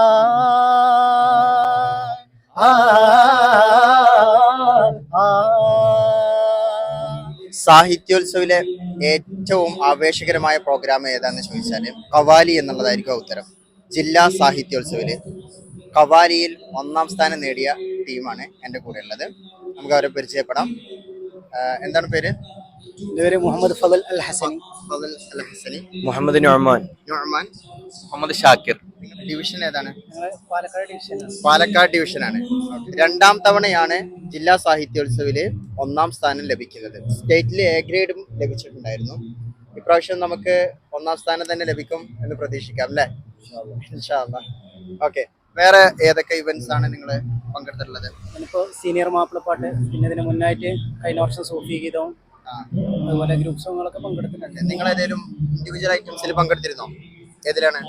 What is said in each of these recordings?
ആ ആ ആ സാഹിത്യോത്സവിലെ ഏറ്റവും ആവേശകരമായ പ്രോഗ്രാം ഏതാന്ന് ചോദിച്ചാൽ കവാലി എന്നുള്ളതായിരിക്കും ഉത്തരം. ജില്ലാ സാഹിത്യോത്സവില് കവാലിയിൽ ഒന്നാം സ്ഥാനം നേടിയ ടീമാണ് എൻ്റെ കൂടെ ഉള്ളത്. നമുക്ക് അവരെ പരിചയപ്പെടാം. എന്താണ് പേര്? എൻ്റെ പേര് മുഹമ്മദ് ഫദൽ അൽ ഹസനി. ഫദൽ അൽ ഹസനി. മുഹമ്മദ് നുഅ്മാൻ. നുഅ്മാൻ. മുഹമ്മദ് ഷാക്കിർ. ഡിവിഷൻ ഏതാണ്? പാലക്കാട് ഡിവിഷൻ. പാലക്കാട് ഡിവിഷനാണ്. രണ്ടാം തവണയാണ് ജില്ലാ സാഹിത്യോത്സവില് ഒന്നാം സ്ഥാനം ലഭിക്കുന്നത്. സ്റ്റേറ്റിൽ എ ഗ്രേഡും ലഭിച്ചിട്ടുണ്ടായിരുന്നു. ഇപ്രാവശ്യം നമുക്ക് ഒന്നാം സ്ഥാനം തന്നെ ലഭിക്കും എന്ന് പ്രതീക്ഷിക്കാം അല്ലേ? ഇൻഷാ അല്ലാഹ്. ഓക്കെ, വേറെ ഏതൊക്കെ ഇവന്റ്സ് ആണ് നിങ്ങൾ പങ്കെടുത്തിട്ടുള്ളത്? ഞാനിപ്പോൾ സീനിയർ മാപ്പിളപ്പാട്ട്, പിന്നെ ഇതിന് മുന്നായിട്ട് കഴിഞ്ഞ വർഷം സൂഫി ഗീതവും അതുപോലെ ഗ്രൂപ്പ് സോങ്ങുകളൊക്കെ പങ്കെടുത്തിട്ടുണ്ട്. നിങ്ങൾ ഏതെങ്കിലും ഇൻഡിവിജ്വൽ ഐറ്റംസിൽ പങ്കെടുത്തിരുന്നോ? ഏതിലാണ്?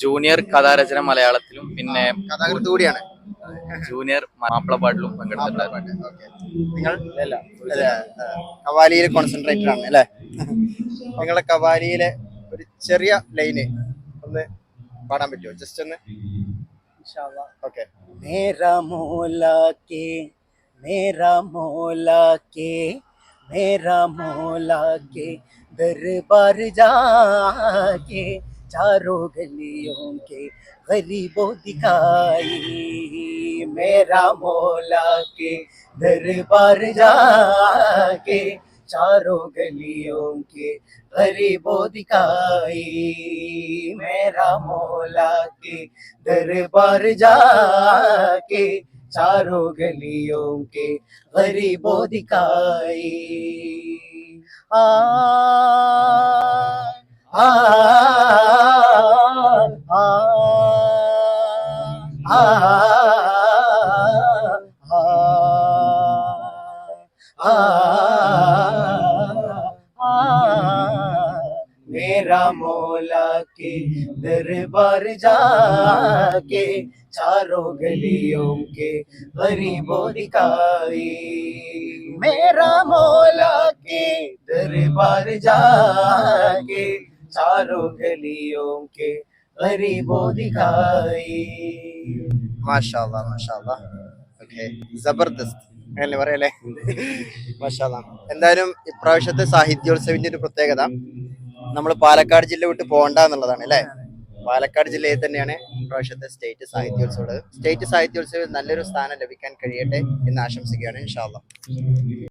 ജൂനിയർ കഥാരചന മലയാളത്തിലും പിന്നെ കഥാകൃത്ത് കൂടിയാണ്. ജൂനിയർ മാപ്പിളപ്പാട്ടിലും പങ്കെടുത്തിട്ടുണ്ട്. നിങ്ങൾ കവാലിയിൽ കോൺസെൻട്രേറ്റഡ് ആണ് അല്ലേ? നിങ്ങളെ കവാലിയിലെ ഒരു ചെറിയ ലൈന് ഒന്ന് പാടാൻ പറ്റുമോ? ജസ്റ്റ് ഒന്ന്. ഓക്കെ. മേരാ മൗലാ കേ മേരാ മൗലാ കേ मेरा मौला के दरबार जाके चारों गलियों के गरीबों दिखाई. मेरा मौला के दरबार जाके चारों गलियों के गरीबों दिखाई. मेरा मौला के दरबार जाके चारों गलियों के गरीबों दिखाई. आ आ आ आ मेरा मौला के दरबार जाके चारों गलियों के गरीबों दिखाई. मेरा मौला के दरबार जाके चारों गलियों के गरीबों दिखाई. മാഷാ അല്ലാഹ്, മാഷാ അല്ലാഹ്. ഓക്കെ, ജബർദസ്ത് അങ്ങനെ പറയല്ലേ? മാഷാ അല്ലാഹ്. എന്തായാലും ഇപ്രാവശ്യത്തെ സാഹിത്യോത്സവിന്റെ ഒരു പ്രത്യേകത നമ്മൾ പാലക്കാട് ജില്ല വിട്ട് പോകണ്ട എന്നുള്ളതാണ് അല്ലേ? പാലക്കാട് ജില്ലയിൽ തന്നെയാണ് ഇപ്രാവശ്യത്തെ സ്റ്റേറ്റ് സാഹിത്യോത്സവം. സ്റ്റേറ്റ് സാഹിത്യോത്സവം നല്ലൊരു സ്ഥാനം ലഭിക്കാൻ കഴിയട്ടെ എന്ന് ആശംസിക്കുകയാണ് ഇൻഷാ അല്ലാഹ്.